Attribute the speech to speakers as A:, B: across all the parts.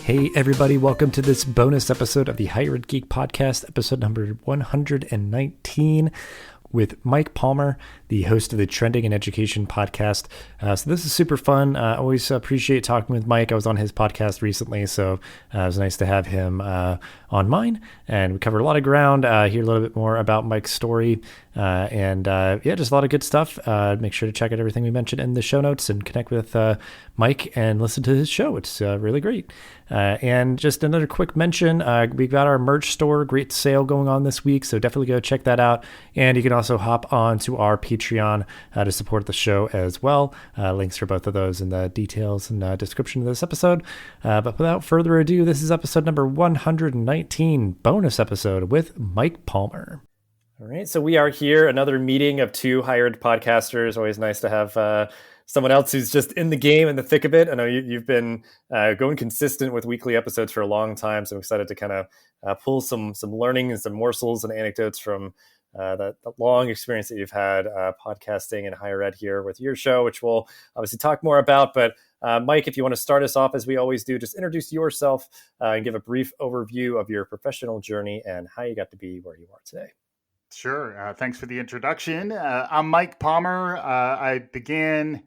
A: Hey everybody, welcome to this bonus episode of the Higher Ed Geek Podcast, episode number 119 with Mike Palmer, the host of the Trending in Education podcast. So this is super fun. I always appreciate talking with Mike. I was on his podcast recently, so it was nice to have him on mine. And we covered a lot of ground, hear a little bit more about Mike's story, and just a lot of good stuff. Make sure to check out everything we mentioned in the show notes and connect with Mike and listen to his show. It's really great. And just another quick mention, we've got our merch store, great sale going on this week, so definitely go check that out. And you can also hop on to our Patreon to support the show as well. Links for both of those in the details and description of this episode. But without further ado, this is episode number 119, bonus episode with Mike Palmer. All right, so we are here, another meeting of two higher ed podcasters. Always nice to have someone else who's just in the game, in the thick of it. I know you've been going consistent with weekly episodes for a long time, so I'm excited to kind of pull some learning and some morsels and anecdotes from that long experience that you've had podcasting in higher ed here with your show, which we'll obviously talk more about. But Mike, if you want to start us off, as we always do, just introduce yourself and give a brief overview of your professional journey and how you got to be where you are today.
B: Sure. Thanks for the introduction. I'm Mike Palmer. I began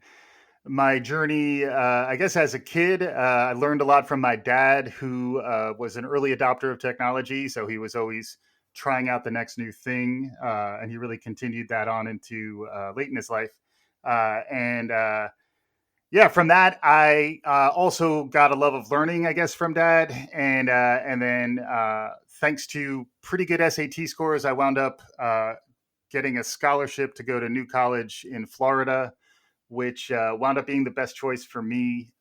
B: my journey, I guess, as a kid. I learned a lot from my dad, who was an early adopter of technology. So he was always trying out the next new thing. And he really continued that on into late in his life. From that, I also got a love of learning, I guess, from Dad. And then thanks to pretty good SAT scores, I wound up getting a scholarship to go to New College in Florida, which wound up being the best choice for me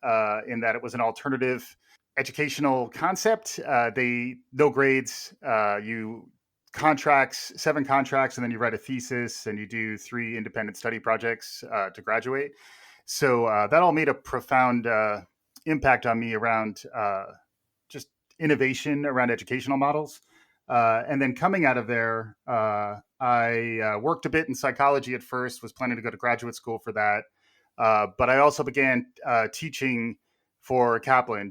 B: in that it was an alternative educational concept. No grades, you contracts, 7 contracts, and then you write a thesis and you do 3 independent study projects to graduate. So that all made a profound impact on me around just innovation around educational models. And then coming out of there, I worked a bit in psychology at first, was planning to go to graduate school for that. But I also began teaching for Kaplan,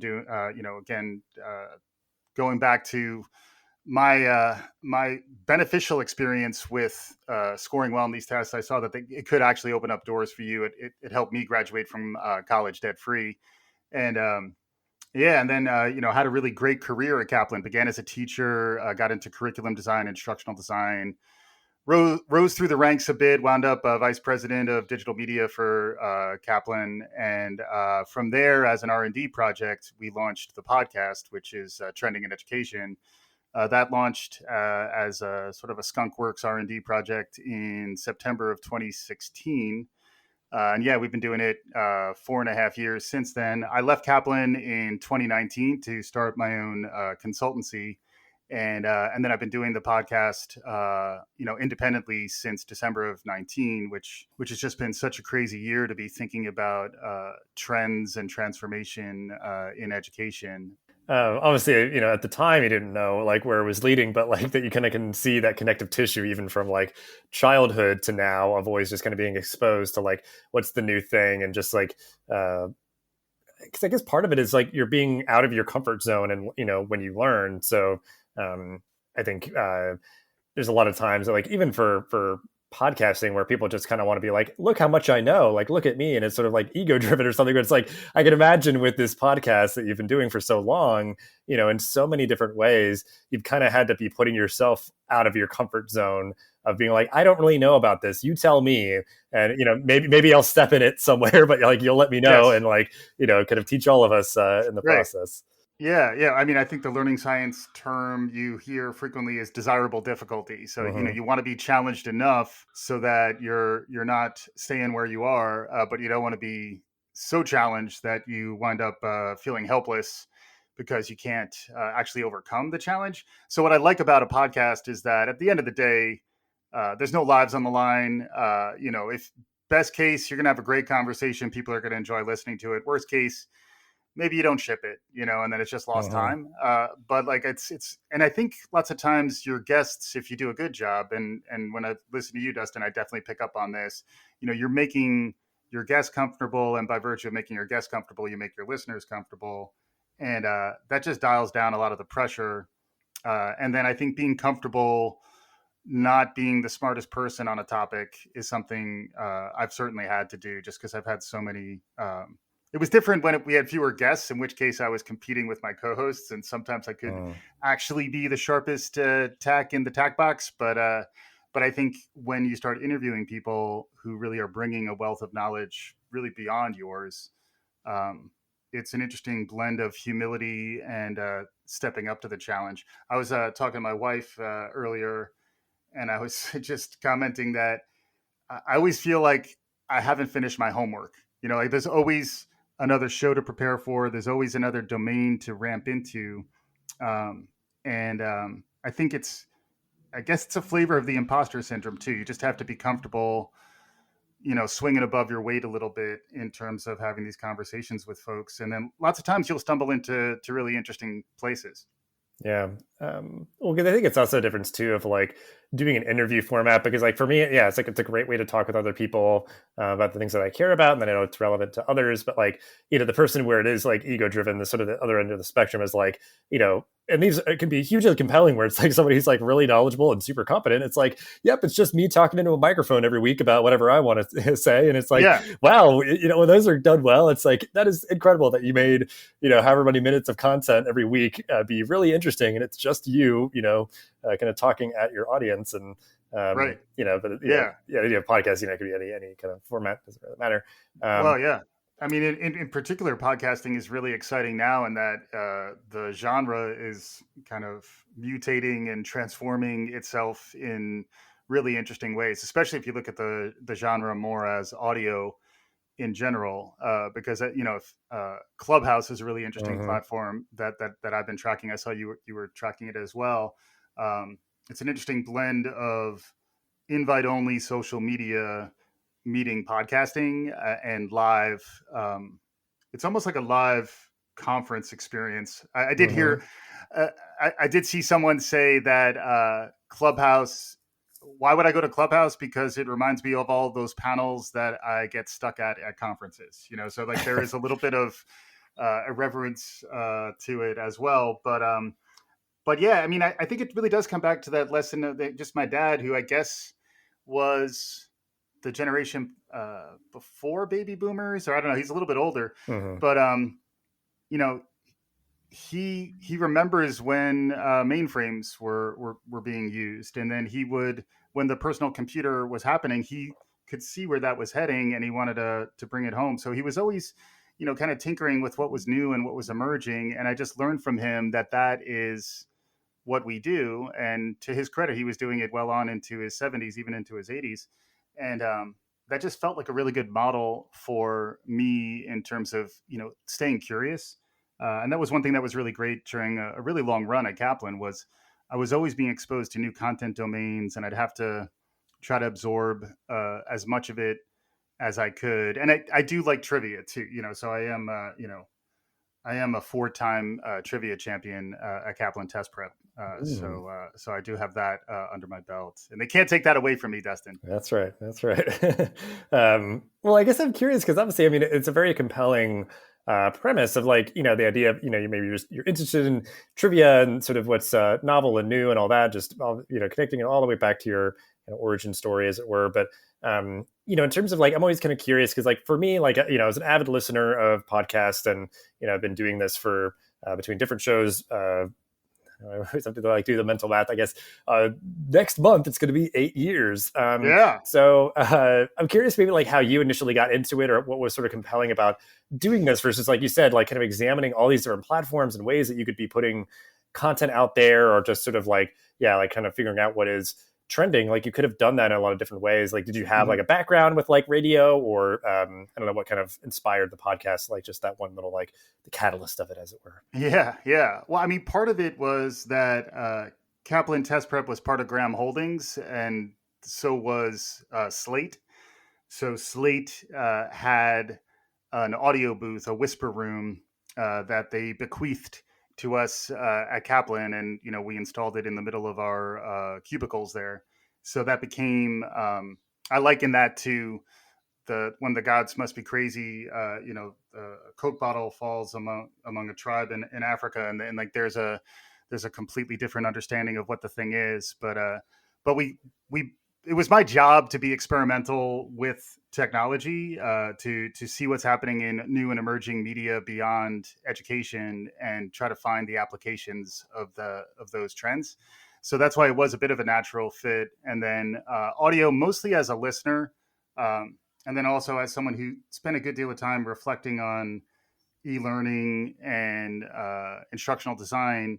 B: going back to my beneficial experience with scoring well in these tests. I saw that it could actually open up doors for you. It helped me graduate from college debt free, and then had a really great career at Kaplan. Began as a teacher, got into curriculum design, instructional design, rose through the ranks a bit, wound up vice president of digital media for Kaplan, and from there, as an R&D project, we launched the podcast, which is Trending in Education. That launched as a sort of a skunkworks R&D project in September of 2016. We've been doing it 4.5 years since then. I left Kaplan in 2019 to start my own consultancy. And then I've been doing the podcast, independently since December of 19, which has just been such a crazy year to be thinking about trends and transformation in education.
A: Obviously, at the time you didn't know like where it was leading, but like that you kind of can see that connective tissue even from like childhood to now of always just kind of being exposed to like what's the new thing and just like because I guess part of it is like you're being out of your comfort zone and when you learn. So I think there's a lot of times like even for podcasting where people just kind of want to be like, look how much I know, like, look at me. And it's sort of like ego driven or something. But it's like, I can imagine with this podcast that you've been doing for so long, in so many different ways, you've kind of had to be putting yourself out of your comfort zone of being like, I don't really know about this. You tell me. And, maybe I'll step in it somewhere, but like, you'll let me know. Yes. And like, kind of teach all of us in the process.
B: Yeah. I mean, I think the learning science term you hear frequently is desirable difficulty. So, you want to be challenged enough so that you're not staying where you are, but you don't want to be so challenged that you wind up feeling helpless because you can't actually overcome the challenge. So what I like about a podcast is that at the end of the day, there's no lives on the line. If best case, you're going to have a great conversation. People are going to enjoy listening to it. Worst case, maybe you don't ship it, and then it's just lost time. But like it's, and I think lots of times your guests, if you do a good job, and when I listen to you, Dustin, I definitely pick up on this, you're making your guests comfortable. And by virtue of making your guests comfortable, you make your listeners comfortable. and that just dials down a lot of the pressure. And then I think being comfortable not being the smartest person on a topic is something I've certainly had to do, just because I've had so many. It was different when we had fewer guests, in which case I was competing with my co-hosts, and sometimes I could actually be the sharpest tack in the tack box. But I think when you start interviewing people who really are bringing a wealth of knowledge really beyond yours, it's an interesting blend of humility and stepping up to the challenge. I was talking to my wife earlier, and I was just commenting that I always feel like I haven't finished my homework. Like there's always another show to prepare for. There's always another domain to ramp into. And I think I guess it's a flavor of the imposter syndrome too. You just have to be comfortable, swinging above your weight a little bit in terms of having these conversations with folks. And then lots of times you'll stumble into really interesting places.
A: Yeah. Well, because I think it's also a difference too of like doing an interview format, because like for me, yeah, it's a great way to talk with other people about the things that I care about, and then I know it's relevant to others. But like, the person where it is like ego driven, the sort of the other end of the spectrum is like, and these it can be hugely compelling where it's like somebody who's like really knowledgeable and super competent. It's like, yep, it's just me talking into a microphone every week about whatever I want to say. And it's like, wow, when those are done well, it's like, that is incredible that you made, however many minutes of content every week be really interesting. And it's just you, kind of talking at your audience. And,
B: right.
A: But podcast, it could be any kind of format, doesn't really matter.
B: Well, yeah. I mean, in particular, podcasting is really exciting now in that the genre is kind of mutating and transforming itself in really interesting ways, especially if you look at the genre more as audio in general, because Clubhouse is a really interesting platform that I've been tracking. I saw you were tracking it as well. It's an interesting blend of invite-only social media meeting podcasting and live. It's almost like a live conference experience. I did hear, I did see someone say that Clubhouse, why would I go to Clubhouse? Because it reminds me of all those panels that I get stuck at conferences, so like there is a little bit of irreverence to it as well. But yeah, I mean, I think it really does come back to that lesson of just my dad, who I guess was the generation before baby boomers, or I don't know, he's a little bit older, but he remembers when mainframes were being used, and then he would, when the personal computer was happening, he could see where that was heading, and he wanted to bring it home. So he was always, kind of tinkering with what was new and what was emerging. And I just learned from him that is what we do. And to his credit, he was doing it well on into his 70s, even into his 80s. And that just felt like a really good model for me in terms of, staying curious. And that was one thing that was really great during a really long run at Kaplan, was I was always being exposed to new content domains, and I'd have to try to absorb as much of it as I could. And I do like trivia too, so I am, I am a 4-time trivia champion at Kaplan Test Prep. So I do have that under my belt, and they can't take that away from me, Dustin.
A: That's right. Well, I guess I'm curious because obviously, I mean, it's a very compelling premise of like, the idea of, you're interested in trivia and sort of what's novel and new and all that, just, connecting it all the way back to your origin story, as it were. But, in terms of like, I'm always kind of curious because like for me, like, as an avid listener of podcasts, and, I've been doing this for between different shows, I always have to like do the mental math. I guess next month it's going to be 8 years. So I'm curious, maybe like how you initially got into it, or what was sort of compelling about doing this versus, like you said, like kind of examining all these different platforms and ways that you could be putting content out there, or just sort of like, like kind of figuring out what is trending. Like you could have done that in a lot of different ways. Like, did you have like a background with like radio, or I don't know what kind of inspired the podcast, like just that one little, like the catalyst of it, as it were?
B: Yeah. Well, I mean, part of it was that Kaplan Test Prep was part of Graham Holdings, and so was Slate. So Slate had an audio booth, a whisper room that they bequeathed to us at Kaplan, and we installed it in the middle of our cubicles there. So that became I liken that to when the gods must be crazy, a Coke bottle falls among a tribe in Africa, and like there's a completely different understanding of what the thing is. But we it was my job to be experimental with technology, to see what's happening in new and emerging media beyond education, and try to find the applications of those trends. So that's why it was a bit of a natural fit. And then audio, mostly as a listener, and then also as someone who spent a good deal of time reflecting on e-learning and instructional design,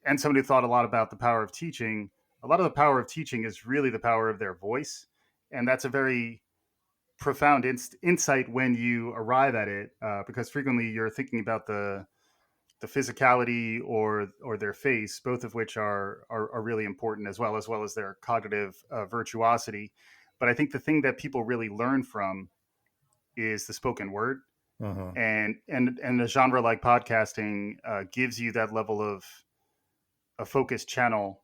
B: and someone who thought a lot about the power of teaching. A lot of the power of teaching is really the power of their voice, and that's a very profound insight when you arrive at it, because frequently you're thinking about the physicality or their face, both of which are really important, as well as their cognitive virtuosity. But I think the thing that people really learn from is the spoken word,
A: Uh-huh.
B: and a genre like podcasting gives you that level of a focused channel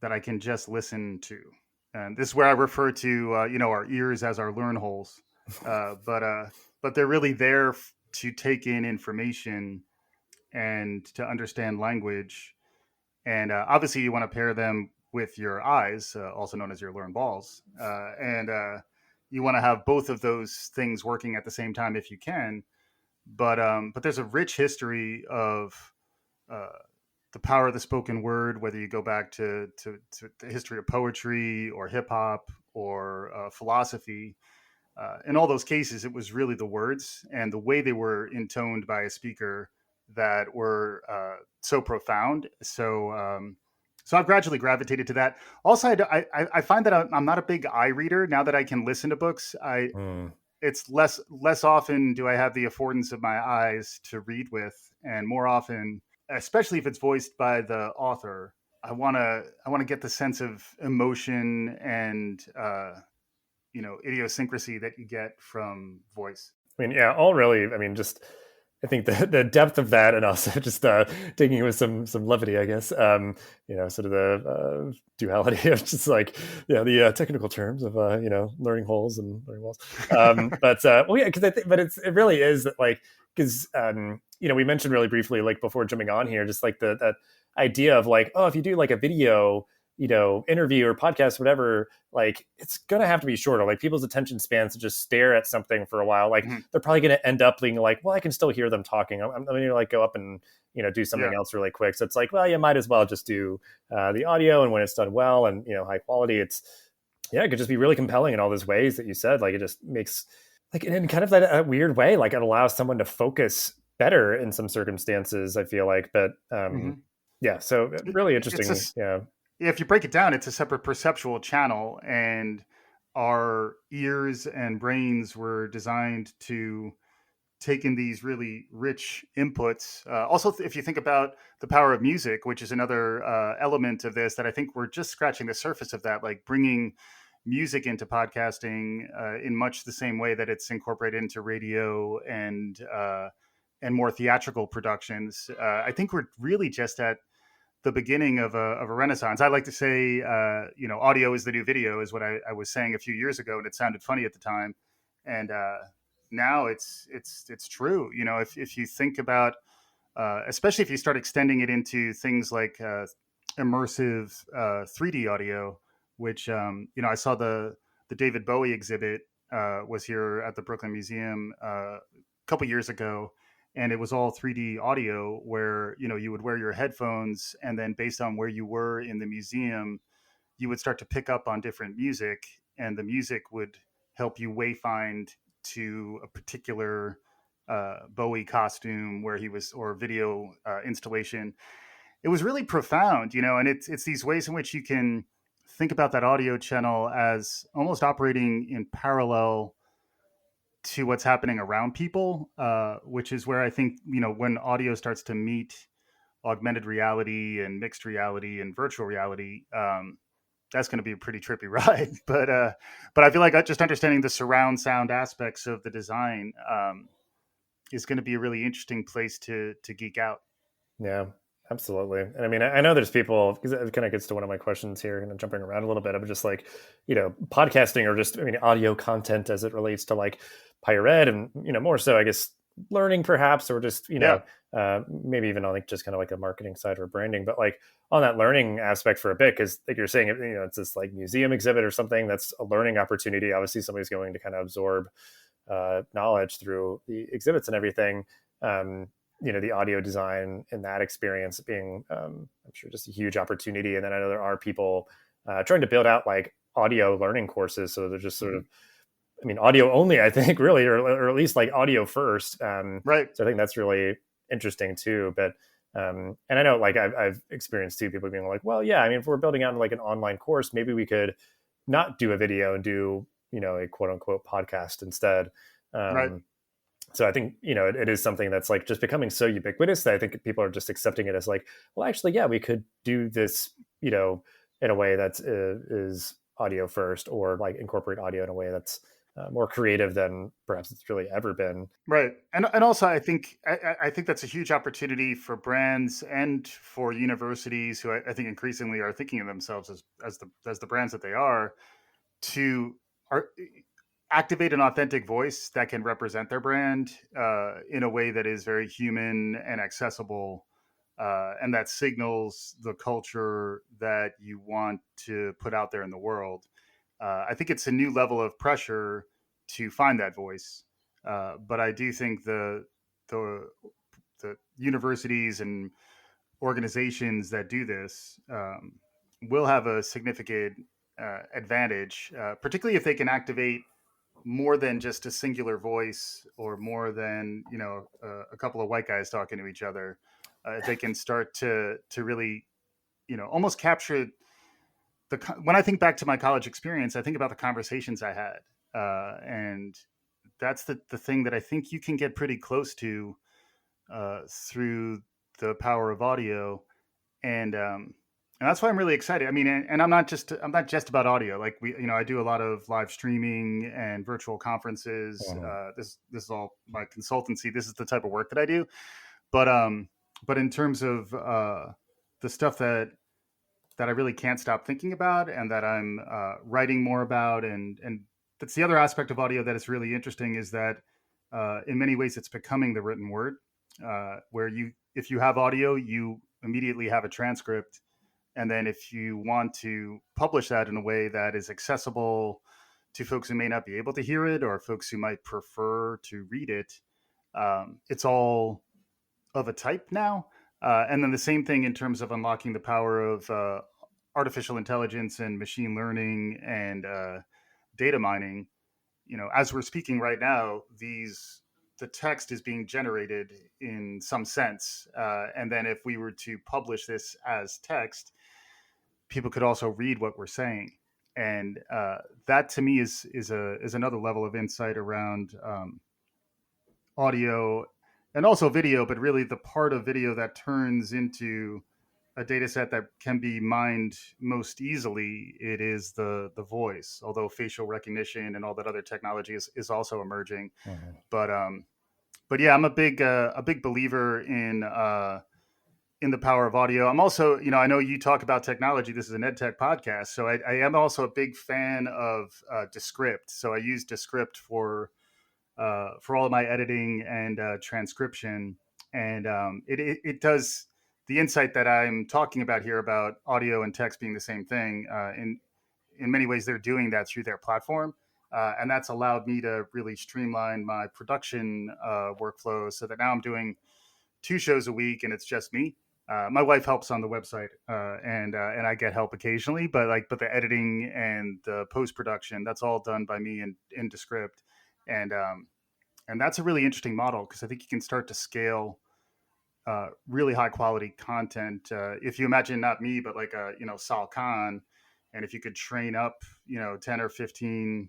B: that I can just listen to. And this is where I refer to our ears as our learn holes, but they're really there to take in information and to understand language. And obviously, you want to pair them with your eyes, also known as your learn balls, and you want to have both of those things working at the same time if you can. But there's a rich history of uh, the power of the spoken word, whether you go back to the history of poetry or hip hop or philosophy. In all those cases, it was really the words and the way they were intoned by a speaker that were so profound. So I've gradually gravitated to that. Also, I find that I'm not a big eye reader now that I can listen to books.
A: Mm.
B: It's less often do I have the affordance of my eyes to read with, and more often, especially if it's voiced by the author, I want to get the sense of emotion and idiosyncrasy that you get from voice.
A: I mean, yeah, all really. I mean, just I think the depth of that, and also just taking it with some levity, I guess. Sort of the duality of just like the technical terms of learning holes and learning walls. Well, yeah, because it really is that, like, because we mentioned really briefly, like, before jumping on here, just like that idea of like, oh, if you do like a video interview or podcast, whatever, like it's gonna have to be shorter. Like people's attention spans to just stare at something for a while, like they're probably gonna end up being like, well, I can still hear them talking. I'm gonna like go up and do something else really quick. So it's like, well, you might as well just do the audio, and when it's done well and high quality, it could just be really compelling in all those ways that you said. Like it just makes, like, in kind of that weird way, like it allows someone to focus better in some circumstances, I feel like. But so really interesting.
B: If you break it down, it's a separate perceptual channel, and our ears and brains were designed to take in these really rich inputs. Also, if you think about the power of music, which is another element of this, that I think we're just scratching the surface of that, like bringing music into podcasting in much the same way that it's incorporated into radio and more theatrical productions. I think we're really just at the beginning of a renaissance. I like to say, audio is the new video, is what I was saying a few years ago, and it sounded funny at the time. And now it's true. If you think about, especially if you start extending it into things like immersive 3D audio, which I saw the David Bowie exhibit was here at the Brooklyn Museum a couple years ago, and it was all 3D audio where you would wear your headphones, and then based on where you were in the museum, you would start to pick up on different music, and the music would help you wayfind to a particular Bowie costume where he was, or video installation. It was really profound, and it's these ways in which you can think about that audio channel as almost operating in parallel to what's happening around people, which is where I think, when audio starts to meet augmented reality and mixed reality and virtual reality, that's going to be a pretty trippy ride. But I feel like just understanding the surround sound aspects of the design is going to be a really interesting place to geek out.
A: Yeah, Absolutely. And I mean, I know there's people, because it kind of gets to one of my questions here, kind of jumping around a little bit. I'm just like, podcasting or just, I mean, audio content as it relates to like higher ed and, more so, I guess, learning perhaps, or just,
B: Yeah.
A: maybe even on like just kind of like a marketing side or branding, but like on that learning aspect for a bit, because like you're saying, it's this like museum exhibit or something that's a learning opportunity. Obviously, somebody's going to kind of absorb knowledge through the exhibits and everything. Um, the audio design and that experience being, I'm sure, just a huge opportunity. And then I know there are people trying to build out like audio learning courses. So they're just sort of, I mean, audio only, I think, really, or at least like audio first.
B: Right.
A: So I think that's really interesting too. But and I know like I've experienced too, people being like, well, yeah, I mean, if we're building out like an online course, maybe we could not do a video and do, a quote unquote podcast instead.
B: Right.
A: So I think, it is something that's like just becoming so ubiquitous that I think people are just accepting it as like, well, actually, yeah, we could do this, in a way that is audio first, or like incorporate audio in a way that's more creative than perhaps it's really ever been.
B: Right. And also I think that's a huge opportunity for brands and for universities who I think increasingly are thinking of themselves as the brands that they are, to are, activate an authentic voice that can represent their brand in a way that is very human and accessible, and that signals the culture that you want to put out there in the world. I think it's a new level of pressure to find that voice, but I do think the the universities and organizations that do this will have a significant advantage, particularly if they can activate more than just a singular voice, or more than a couple of white guys talking to each other. If they can start to really almost capture when I think back to my college experience, I think about the conversations I had, and that's the thing that I think you can get pretty close to through the power of audio. And that's why I'm really excited. I mean, and I'm not just about audio. Like I do a lot of live streaming and virtual conferences.
A: Mhm.
B: This is all my consultancy. This is the type of work that I do. But in terms of the stuff that I really can't stop thinking about, and that I'm writing more about, and that's the other aspect of audio that is really interesting, is that in many ways it's becoming the written word, where if you have audio, you immediately have a transcript, and then if you want to publish that in a way that is accessible to folks who may not be able to hear it, or folks who might prefer to read it, it's all of a type now. And then the same thing in terms of unlocking the power of artificial intelligence and machine learning and data mining. As we're speaking right now, the text is being generated in some sense, and then if we were to publish this as text, people could also read what we're saying, and that to me is another level of insight around audio and also video, but really the part of video that turns into a data set that can be mined most easily. It is the voice, although facial recognition and all that other technology is also emerging.
A: Mhm.
B: But but yeah, I'm a big believer in the power of audio. I'm also, I know you talk about technology. This is an ed tech podcast, so I am also a big fan of Descript. So I use Descript for all of my editing and transcription, and it does the insight that I'm talking about here about audio and text being the same thing. In many ways, they're doing that through their platform. And that's allowed me to really streamline my production workflow, so that now I'm doing 2 shows a week, and it's just me. My wife helps on the website, and I get help occasionally, but the editing and the post production, that's all done by me in Descript, and and that's a really interesting model, because I think you can start to scale really high quality content. If you imagine not me, but like Sal Khan, and if you could train up 10 or 15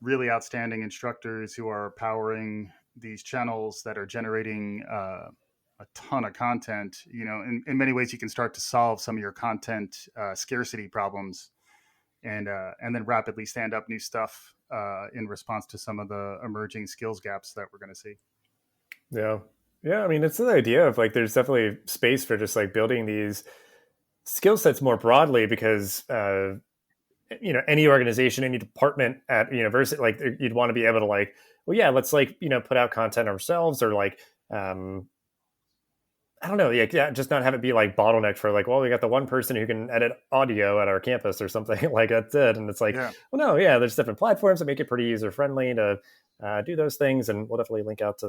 B: really outstanding instructors who are powering these channels that are generating a ton of content, in many ways you can start to solve some of your content scarcity problems, and then rapidly stand up new stuff in response to some of the emerging skills gaps that we're going to see.
A: Yeah. Yeah, I mean, it's the idea of like there's definitely space for just like building these skill sets more broadly because any organization, any department at university, like you'd want to be able to like, well, yeah, let's like put out content ourselves or like um, I don't know, yeah, just not have it be like bottlenecked for like, well, we got the one person who can edit audio at our campus or something like that's it. And it's like,
B: Yeah.
A: well, no, yeah, there's different platforms that make it pretty user friendly to do those things, and we'll definitely link out to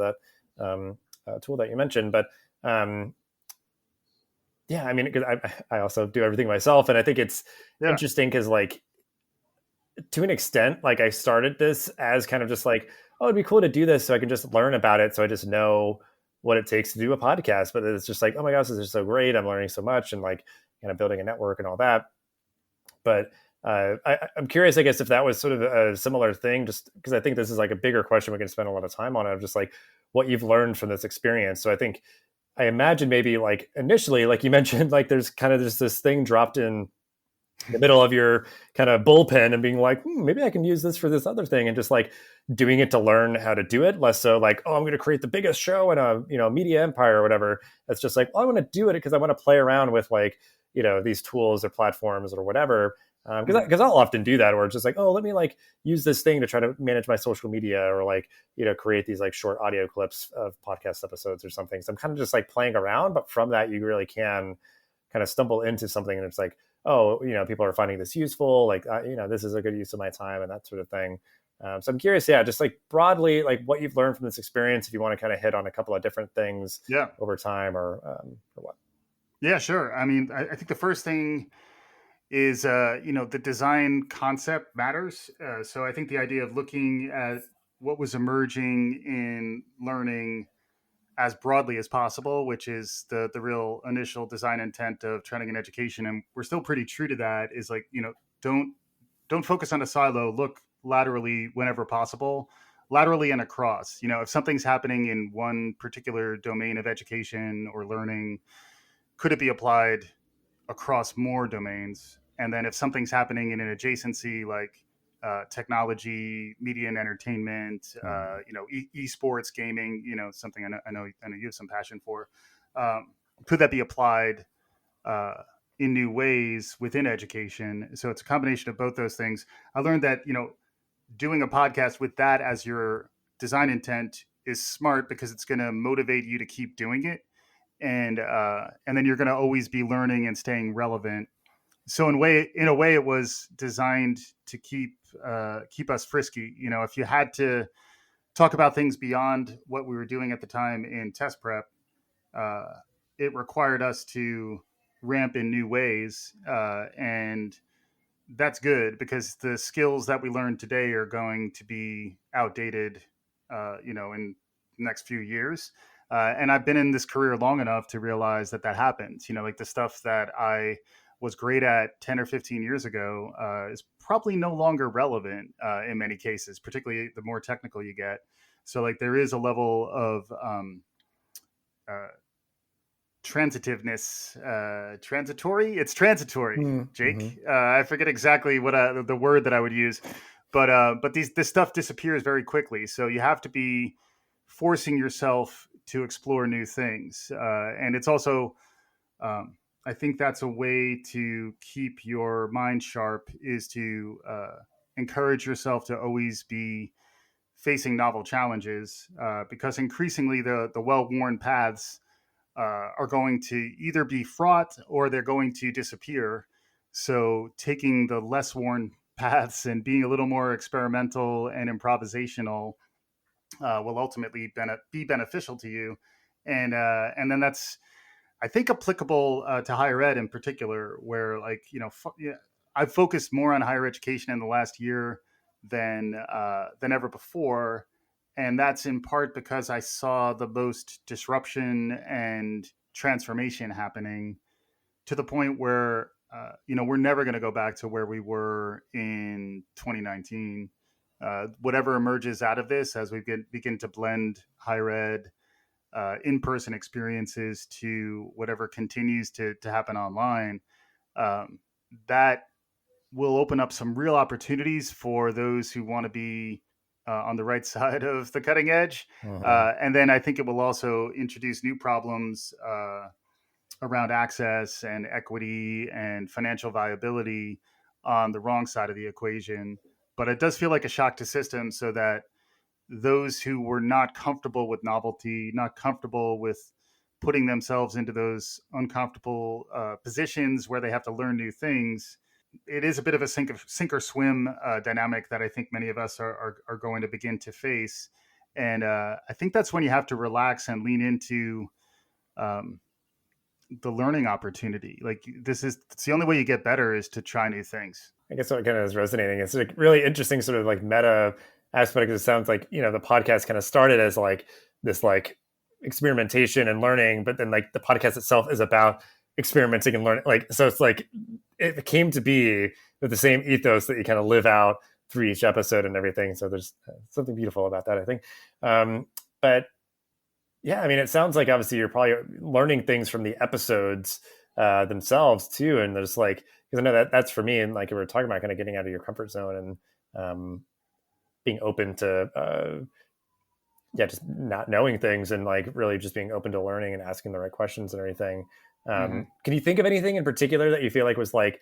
A: that tool that you mentioned. But um, yeah, I mean, because I also do everything myself, and I think it's
B: Yeah.
A: interesting because like to an extent, like I started this as kind of just like, oh, it'd be cool to do this so I can just learn about it. So I just know what it takes to do a podcast. But it's just like, oh my gosh, this is so great. I'm learning so much and like kind of building a network and all that. But I'm curious, I guess, if that was sort of a similar thing, just because I think this is like a bigger question we can spend a lot of time on, of just like what you've learned from this experience. So I imagine maybe like initially, like you mentioned, like there's kind of just this thing dropped in the middle of your kind of bullpen and being like, maybe I can use this for this other thing, and just like doing it to learn how to do it. Less so like, oh, I'm going to create the biggest show in a media empire or whatever. That's just like, well, I want to do it because I want to play around with like these tools or platforms or whatever. Because I'll often do that, or it's just like, oh, let me like use this thing to try to manage my social media, or like create these like short audio clips of podcast episodes or something. So I'm kind of just like playing around, but from that you really can kind of stumble into something, and it's like, oh, people are finding this useful, like this is a good use of my time and that sort of thing. So I'm curious, yeah, just like broadly, like what you've learned from this experience, if you want to kind of hit on a couple of different things
B: Yeah.
A: over time, or what.
B: Yeah, sure. I mean, I think the first thing is, the design concept matters. So I think the idea of looking at what was emerging in learning as broadly as possible, which is the real initial design intent of training and education, and we're still pretty true to that. Is like, don't don't focus on a silo. Look laterally whenever possible, laterally and across. If something's happening in one particular domain of education or learning, could it be applied across more domains? And then if something's happening in an adjacency like technology, media and entertainment, esports, gaming, something I know you have some passion for. Could that be applied uh, in new ways within education? So it's a combination of both those things. I learned that doing a podcast with that as your design intent is smart because it's going to motivate you to keep doing it, and then you're going to always be learning and staying relevant. So in a way, it was designed to keep us frisky. If you had to talk about things beyond what we were doing at the time in test prep, uh, it required us to ramp in new ways, and that's good because the skills that we learn today are going to be outdated, in the next few years. And I've been in this career long enough to realize that that happens. Like the stuff that I was great at 10 or 15 years ago is probably no longer relevant in many cases, particularly the more technical you get. So, like, there is a level of uh, transitiveness, transitory. It's transitory,
A: Mm-hmm.
B: Jake. I forget exactly what the word that I would use, but this stuff disappears very quickly. So you have to be forcing yourself to explore new things, and it's also, I think that's a way to keep your mind sharp, is to encourage yourself to always be facing novel challenges, because increasingly the well worn paths are going to either be fraught or they're going to disappear. So taking the less worn paths and being a little more experimental and improvisational will ultimately be beneficial to you. And then that's, I think, applicable to higher ed in particular, where, like, yeah, I've focused more on higher education in the last year than ever before, and that's in part because I saw the most disruption and transformation happening, to the point where we're never going to go back to where we were in 2019. Whatever emerges out of this as we begin to blend higher ed in-person experiences to whatever continues to happen online, um, that will open up some real opportunities for those who want to be on the right side of the cutting edge. And then I think it will also introduce new problems around access and equity and financial viability on the wrong side of the equation. But it does feel like a shock to systems, so that those who were not comfortable with novelty, not comfortable with putting themselves into those uncomfortable positions where they have to learn new things, it is a bit of a sink or swim dynamic that I think many of us are going to begin to face. And I think that's when you have to relax and lean into um, the learning opportunity. Like it's the only way you get better is to try new things.
A: I guess what kind of is resonating, it's a really interesting sort of like meta aspect. It sounds like, the podcast kind of started as like this like experimentation and learning, but then like the podcast itself is about experimenting and learning. Like, so it's like it came to be with the same ethos that you kind of live out through each episode and everything. So there's something beautiful about that, I think. But yeah, I mean, it sounds like obviously you're probably learning things from the episodes themselves too. And there's like, because I know that's for me, and like we were talking about kind of getting out of your comfort zone and being open to just not knowing things, and like really just being open to learning and asking the right questions and everything. Can you think of anything in particular that you feel like was like,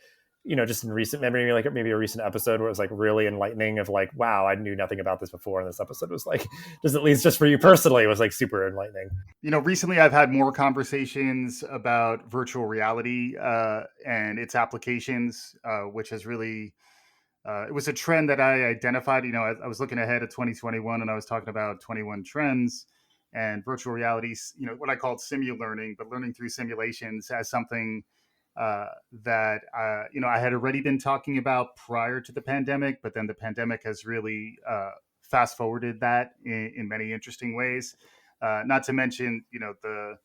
A: just in recent memory, like maybe a recent episode where it was like really enlightening of like, wow, I knew nothing about this before, and this episode was like, just at least just for you personally, it was like super enlightening.
B: Recently I've had more conversations about virtual reality and its applications, which has really, it was a trend that I identified. I was looking ahead at 2021 and I was talking about 21 trends, and virtual realities, what I called simu-learning, but learning through simulations as something that I had already been talking about prior to the pandemic, but then the pandemic has really fast forwarded that in many interesting ways. Not to mention, the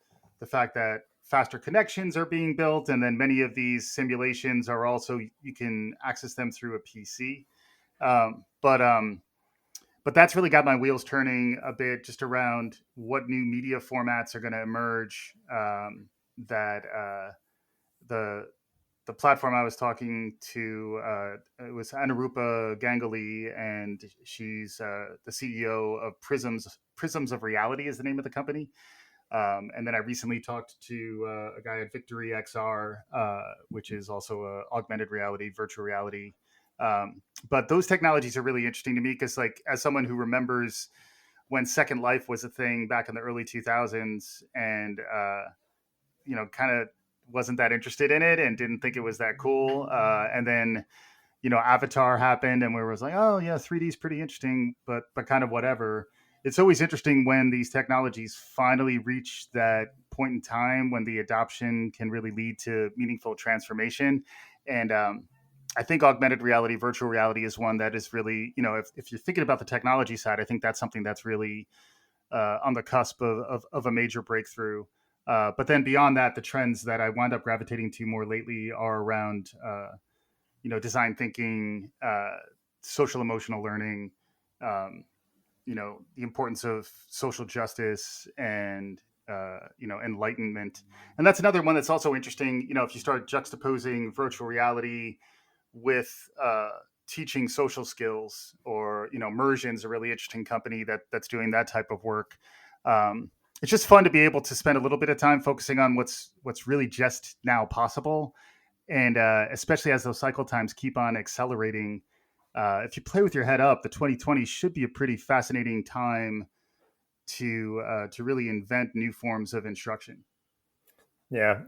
B: fact that faster connections are being built, and then many of these simulations are also, you can access them through a PC. But that's really got my wheels turning a bit, just around what new media formats are going to emerge. That the platform I was talking to, it was Anurupa Ganguly, and she's the CEO of Prisms of Reality is the name of the company. And then I recently talked to a guy at Victory XR, which is also a augmented reality, virtual reality. But those technologies are really interesting to me because, like, as someone who remembers when Second Life was a thing back in the early 2000s, and kind of wasn't that interested in it and didn't think it was that cool. And then, Avatar happened, and we were like, oh yeah, 3D is pretty interesting, but kind of whatever. It's always interesting when these technologies finally reach that point in time when the adoption can really lead to meaningful transformation. And I think augmented reality, virtual reality is one that is really, if you're thinking about the technology side, I think that's something that's really on the cusp of a major breakthrough. But then beyond that, the trends that I wound up gravitating to more lately are around, design thinking, social emotional learning, the importance of social justice and, enlightenment. And that's another one that's also interesting. If you start juxtaposing virtual reality with teaching social skills, or, Immersion's a really interesting company that's doing that type of work. It's just fun to be able to spend a little bit of time focusing on what's really just now possible. And especially as those cycle times keep on accelerating, if you play with your head up, the 2020 should be a pretty fascinating time to really invent new forms of instruction.
A: Yeah,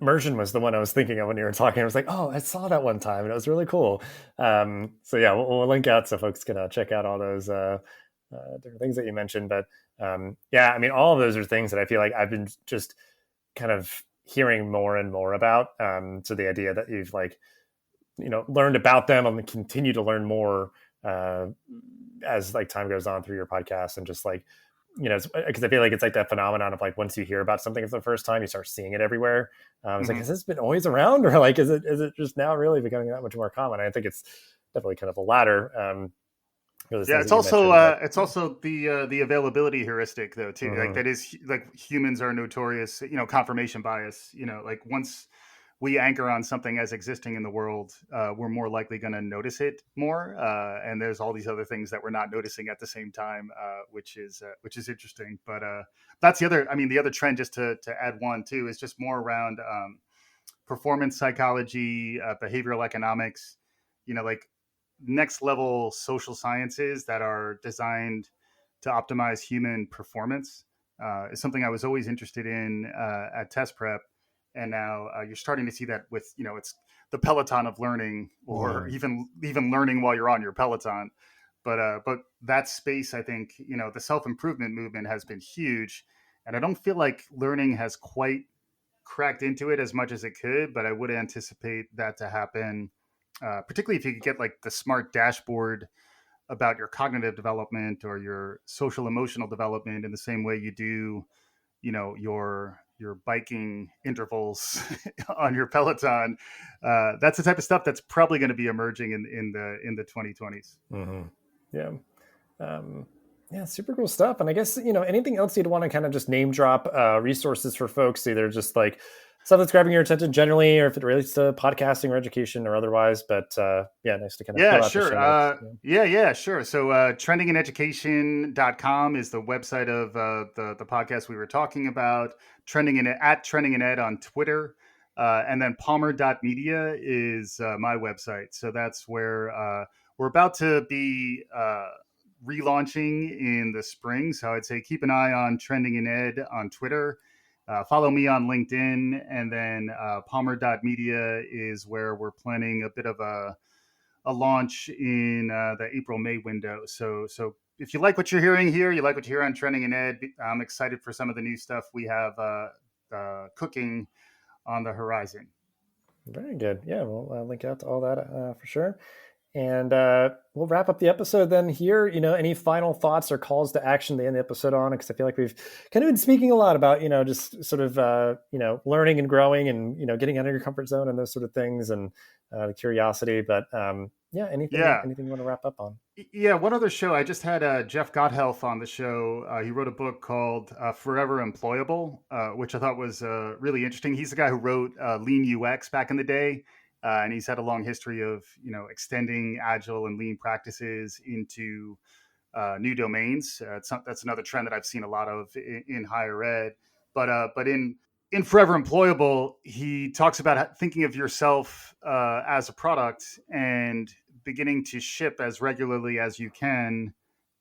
A: Immersion was the one I was thinking of when you were talking. I was like, oh, I saw that one time and it was really cool. So yeah, we'll link out so folks can check out all those different things that you mentioned. But yeah, I mean, all of those are things that I feel like I've been just kind of hearing more and more about. So the idea that you've like, learned about them and continue to learn more as like time goes on through your podcast, and just like, because I feel like it's like that phenomenon of like, once you hear about something for the first time, you start seeing it everywhere. It's like, has this been always around, or like, is it just now really becoming that much more common? I think it's definitely kind of the latter.
B: Yeah, it's also the availability heuristic though too. Like that is like humans are notorious, confirmation bias. Like once we anchor on something as existing in the world, we're more likely going to notice it more. And there's all these other things that we're not noticing at the same time, which is interesting. But that's the other trend, just to add one too, is just more around performance psychology, behavioral economics, like next level social sciences that are designed to optimize human performance, is something I was always interested in at test prep. And now you're starting to see that with, it's the Peloton of learning, or even learning while you're on your Peloton. But that space, I think, the self-improvement movement has been huge. And I don't feel like learning has quite cracked into it as much as it could, but I would anticipate that to happen, particularly if you could get like the smart dashboard about your cognitive development or your social emotional development in the same way you do, your biking intervals on your Peloton. That's the type of stuff that's probably going to be emerging in the 2020s.
A: Mm-hmm. Yeah. Yeah, super cool stuff. And I guess, anything else you'd want to kind of just name drop resources for folks, either just like stuff that's grabbing your attention generally, or if it relates to podcasting or education or otherwise. But nice to kind of fill out
B: sure.
A: the show notes.
B: Sure. So trendingineducation.com is the website of the podcast we were talking about. Trending in Ed on Twitter. And then palmer.media is my website. So that's where we're about to be relaunching in the spring. So I'd say keep an eye on Trending in Ed on Twitter. Follow me on LinkedIn, and then palmer.media is where we're planning a bit of a launch in the April-May window. So if you like what you're hearing here, you like what you hear on Trending in Ed, I'm excited for some of the new stuff we have cooking on the horizon.
A: Very good. Yeah, we'll link out to all that for sure. And we'll wrap up the episode then here. Any final thoughts or calls to action to end the episode on? Because I feel like we've kind of been speaking a lot about, just sort of, learning and growing and, getting out of your comfort zone and those sort of things, and the curiosity. But anything you want to wrap up on?
B: Yeah, one other show. I just had Jeff Gotthelf on the show. He wrote a book called Forever Employable, which I thought was really interesting. He's the guy who wrote Lean UX back in the day. And he's had a long history of, extending agile and lean practices into new domains. That's another trend that I've seen a lot of in higher ed. But in Forever Employable, he talks about thinking of yourself as a product and beginning to ship as regularly as you can,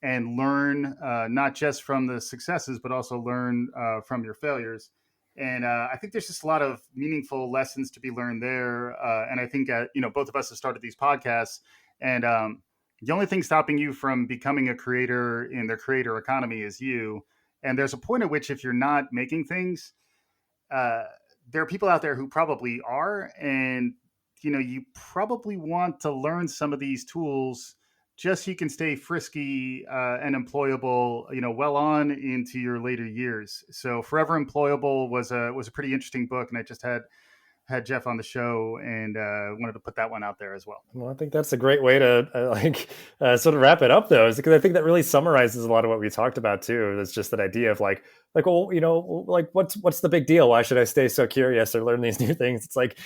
B: and learn not just from the successes, but also learn from your failures. And I think there's just a lot of meaningful lessons to be learned there. And I think, both of us have started these podcasts, and the only thing stopping you from becoming a creator in the creator economy is you. And there's a point at which, if you're not making things, there are people out there who probably are. And, you probably want to learn some of these tools just so you can stay frisky and employable, well on into your later years. So Forever Employable was a pretty interesting book, and I just had Jeff on the show, and wanted to put that one out there as well.
A: Well, I think that's a great way to sort of wrap it up, though, is because I think that really summarizes a lot of what we talked about too. It's just that idea of like, well, what's the big deal? Why should I stay so curious or learn these new things? It's like,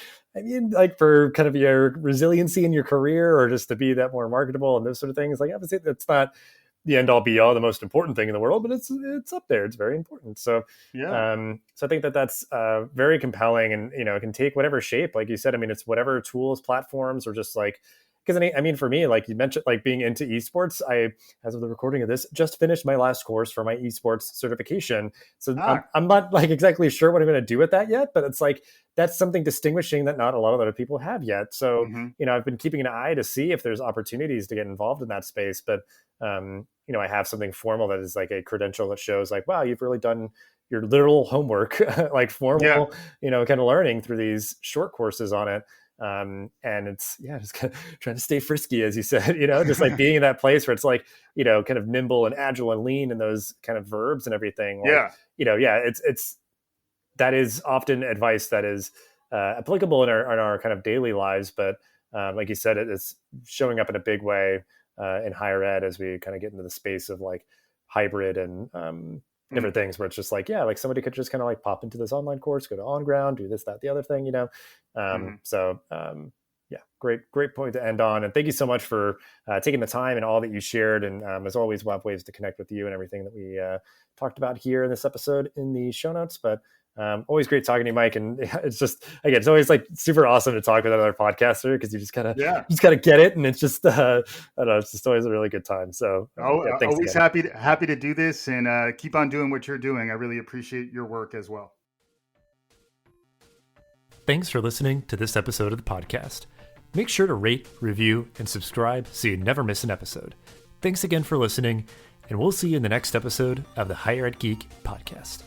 A: for kind of your resiliency in your career, or just to be that more marketable and those sort of things. Like, obviously, that's not the end all be all, the most important thing in the world, but it's up there. It's very important. So, so I think that's very compelling, and, it can take whatever shape, like you said. It's whatever tools, platforms, or just like, because for me, like you mentioned, like being into esports, I, as of the recording of this, just finished my last course for my esports certification. So I'm not like exactly sure what I'm going to do with that yet, but it's like, that's something distinguishing that not a lot of other people have yet. So, I've been keeping an eye to see if there's opportunities to get involved in that space. But, I have something formal that is like a credential that shows like, wow, you've really done your literal homework, like formal, kind of learning through these short courses on it. And it's, just kind of trying to stay frisky, as you said, just like being in that place where it's like, kind of nimble and agile and lean, and those kind of verbs and everything. Like, it's, that is often advice that is applicable in our kind of daily lives. But like you said, it's showing up in a big way in higher ed as we kind of get into the space of like hybrid and different things, where it's just like, like somebody could just kind of like pop into this online course, go to On Ground, do this, that, the other thing, Yeah, great point to end on. And thank you so much for taking the time and all that you shared. And as always, we'll have ways to connect with you and everything that we talked about here in this episode in the show notes. But always great talking to you, Mike. And it's just, again, it's always like super awesome to talk with another podcaster because you just gotta get it. And it's just, I don't know, it's just always a really good time. So thanks
B: always
A: again.
B: happy to do this, and keep on doing what you're doing. I really appreciate your work as well.
A: Thanks for listening to this episode of the podcast. Make sure to rate, review, and subscribe so you never miss an episode. Thanks again for listening, and we'll see you in the next episode of the Higher Ed Geek podcast.